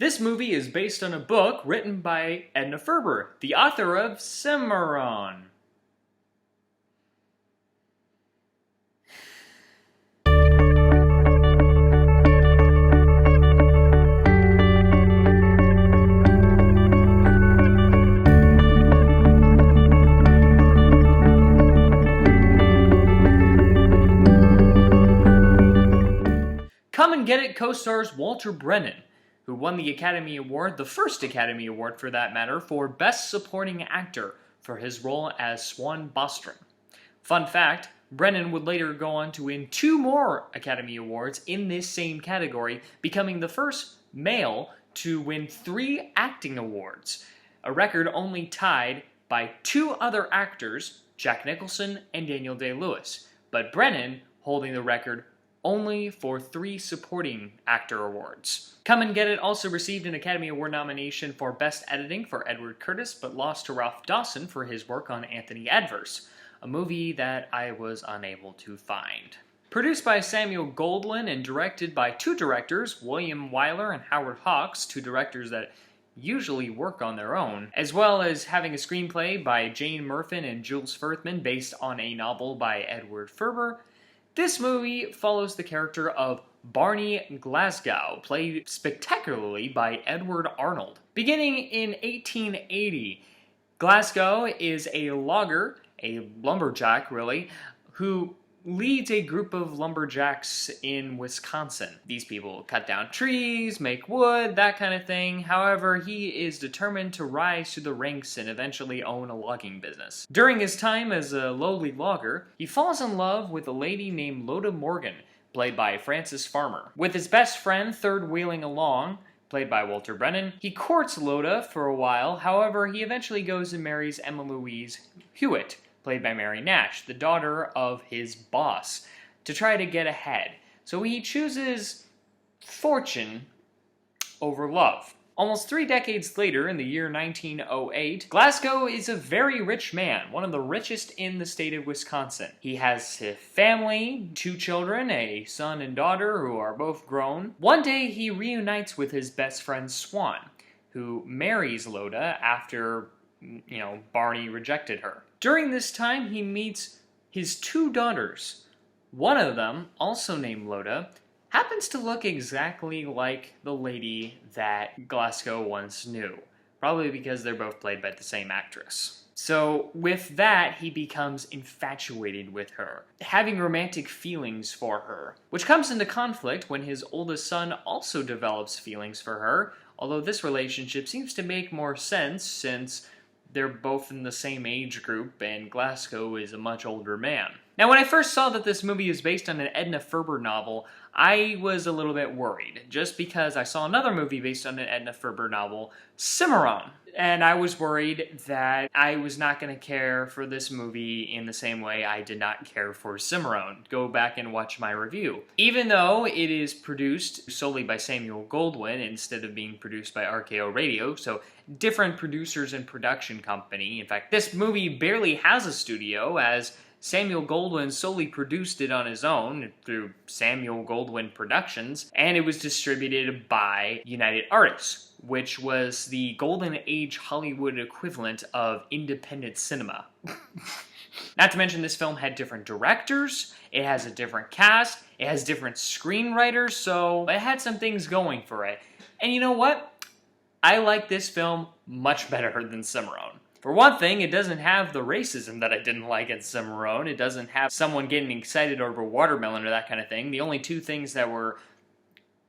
This movie is based on a book written by Edna Ferber, the author of Cimarron. Come and Get It co-stars Walter Brennan, who won the Academy Award, the first Academy Award for that matter, for Best Supporting Actor for his role as Swan Bostrom. Fun fact, Brennan would later go on to win 2 more Academy Awards in this same category, becoming the first male to win 3 acting awards, a record only tied by 2 other actors, Jack Nicholson and Daniel Day-Lewis, but Brennan holding the record only for 3 supporting actor awards. Come and Get It also received an Academy Award nomination for Best Editing for Edward Curtis, but lost to Ralph Dawson for his work on Anthony Adverse, a movie that I was unable to find. Produced by Samuel Goldwyn and directed by 2 directors, William Wyler and Howard Hawks, 2 directors that usually work on their own, as well as having a screenplay by Jane Murfin and Jules Furthman based on a novel by Edward Ferber. This movie follows the character of Barney Glasgow, played spectacularly by Edward Arnold. Beginning in 1880, Glasgow is a logger, a lumberjack really, who leads a group of lumberjacks in Wisconsin. These people cut down trees, make wood, that kind of thing. However, he is determined to rise to the ranks and eventually own a logging business. During his time as a lowly logger, he falls in love with a lady named Loda Morgan, played by Frances Farmer. With his best friend third wheeling along, played by Walter Brennan, he courts Loda for a while. However, he eventually goes and marries Emma Louise Hewitt, played by Mary Nash, the daughter of his boss, to try to get ahead. So he chooses fortune over love. Almost 3 decades later, in the year 1908, Glasgow is a very rich man, one of the richest in the state of Wisconsin. He has a family, 2 children, a son and daughter who are both grown. One day he reunites with his best friend Swan, who marries Loda after, Barney rejected her. During this time, he meets his 2 daughters. One of them, also named Loda, happens to look exactly like the lady that Glasgow once knew, probably because they're both played by the same actress. So with that, he becomes infatuated with her, having romantic feelings for her, which comes into conflict when his oldest son also develops feelings for her, although this relationship seems to make more sense since they're both in the same age group, and Glasgow is a much older man. Now, when I first saw that this movie is based on an Edna Ferber novel, I was a little bit worried, just because I saw another movie based on an Edna Ferber novel, Cimarron. And I was worried that I was not going to care for this movie in the same way I did not care for Cimarron. Go back and watch my review. Even though it is produced solely by Samuel Goldwyn instead of being produced by RKO Radio, so different producers and production company. In fact, this movie barely has a studio, as Samuel Goldwyn solely produced it on his own through Samuel Goldwyn Productions, and it was distributed by United Artists, which was the golden age Hollywood equivalent of independent cinema. Not to mention, this film had different directors, it has a different cast, it has different screenwriters, so it had some things going for it. And you know what? I like this film much better than Cimarron. For one thing, it doesn't have the racism that I didn't like in Cimarron. It doesn't have someone getting excited over watermelon or that kind of thing. The only 2 things that were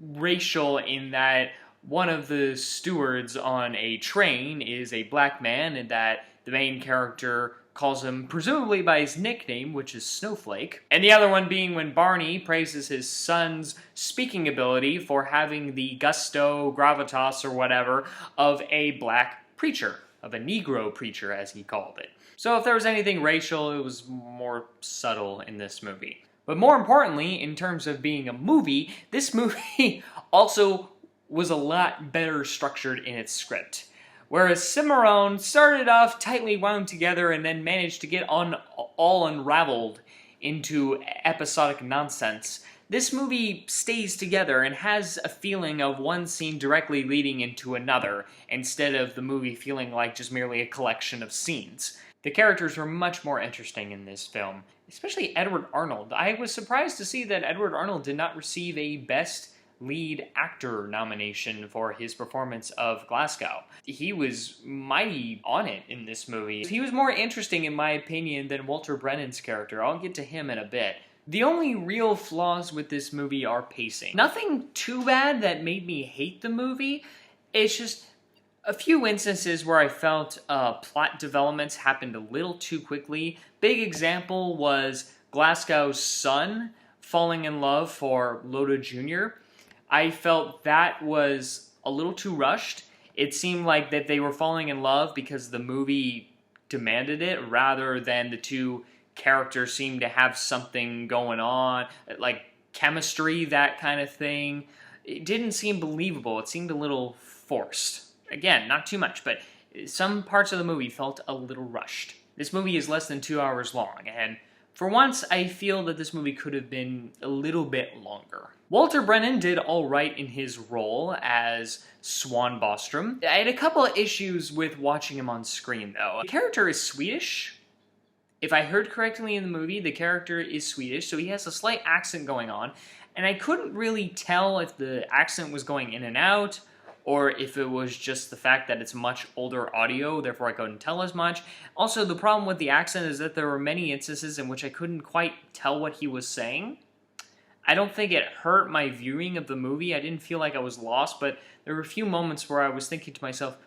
racial in that one of the stewards on a train is a black man, and that the main character calls him presumably by his nickname, which is Snowflake. And the other one being when Barney praises his son's speaking ability for having the gusto, gravitas, or whatever of a black preacher. Of a Negro preacher, as he called it. So if there was anything racial, it was more subtle in this movie. But more importantly, in terms of being a movie, this movie also was a lot better structured in its script. Whereas Cimarron started off tightly wound together and then managed to get all unraveled into episodic nonsense, this movie stays together and has a feeling of one scene directly leading into another, instead of the movie feeling like just merely a collection of scenes. The characters were much more interesting in this film, especially Edward Arnold. I was surprised to see that Edward Arnold did not receive a Best Lead Actor nomination for his performance of Glasgow. He was mighty on it in this movie. He was more interesting, in my opinion, than Walter Brennan's character. I'll get to him in a bit. The only real flaws with this movie are pacing. Nothing too bad that made me hate the movie. It's just a few instances where I felt plot developments happened a little too quickly. Big example was Glasgow's son falling in love for Loda Jr. I felt that was a little too rushed. It seemed like that they were falling in love because the movie demanded it, rather than the two characters seemed to have something going on, like chemistry, that kind of thing. It didn't seem believable. It seemed a little forced. Again, not too much, but some parts of the movie felt a little rushed. This movie is less than 2 hours long, and for once, I feel that this movie could have been a little bit longer. Walter Brennan did alright in his role as Swan Bostrom. I had a couple of issues with watching him on screen, though. The character is Swedish. If I heard correctly in the movie, the character is Swedish, so he has a slight accent going on, and I couldn't really tell if the accent was going in and out, or if it was just the fact that it's much older audio, therefore I couldn't tell as much. Also, the problem with the accent is that there were many instances in which I couldn't quite tell what he was saying. I don't think it hurt my viewing of the movie. I didn't feel like I was lost, but there were a few moments where I was thinking to myself,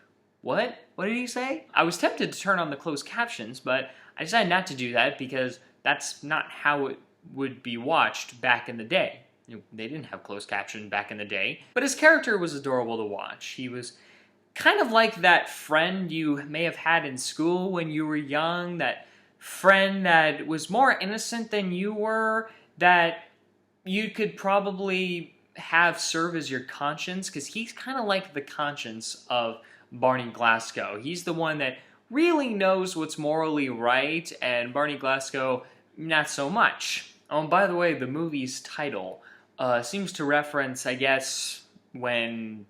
what? What did he say? I was tempted to turn on the closed captions, but I decided not to do that because that's not how it would be watched back in the day. They didn't have closed caption back in the day. But his character was adorable to watch. He was kind of like that friend you may have had in school when you were young, that friend that was more innocent than you were, that you could probably have serve as your conscience, because he's kind of like the conscience of Barney Glasgow. He's the one that really knows what's morally right, and Barney Glasgow, not so much. Oh, and by the way, the movie's title seems to reference, I guess, when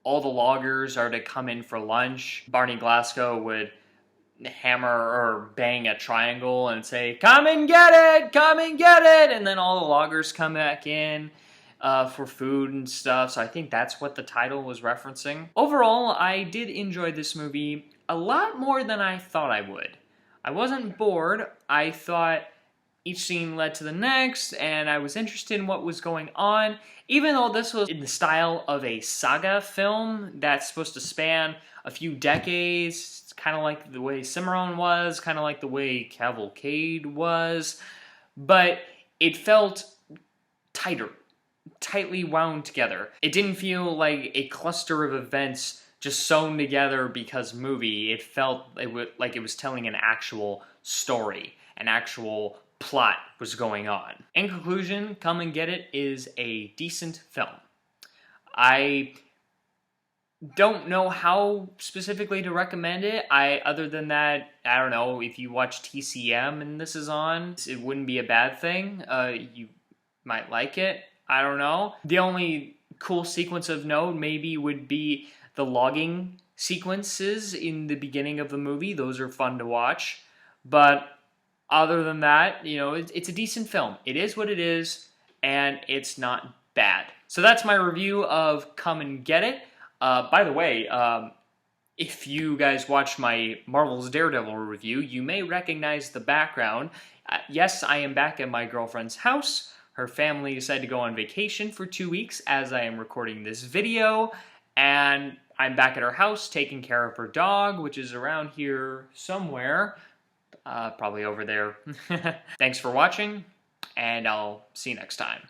all the loggers are to come in for lunch, Barney Glasgow would hammer or bang a triangle and say, "Come and get it! Come and get it!" And then all the loggers come back in for food and stuff, so I think that's what the title was referencing. Overall, I did enjoy this movie a lot more than I thought I would. I wasn't bored. I thought each scene led to the next, and I was interested in what was going on. Even though this was in the style of a saga film that's supposed to span a few decades, it's kind of like the way Cimarron was, kind of like the way Cavalcade was, but it felt tighter, tightly wound together. It didn't feel like a cluster of events just sewn together because movie. It felt like it was telling an actual story, an actual plot was going on. In conclusion, Come and Get It is a decent film. I don't know how specifically to recommend it. Other than that, I don't know, if you watch TCM and this is on, it wouldn't be a bad thing. You might like it. I don't know. The only cool sequence of note maybe would be the logging sequences in the beginning of the movie. Those are fun to watch. But other than that, you know, it's a decent film. It is what it is, and it's not bad. So that's my review of Come and Get It. By the way, if you guys watched my Marvel's Daredevil review, you may recognize the background. Yes, I am back at my girlfriend's house. Her family decided to go on vacation for 2 weeks as I am recording this video, and I'm back at her house taking care of her dog, which is around here somewhere. Probably over there. Thanks for watching, and I'll see you next time.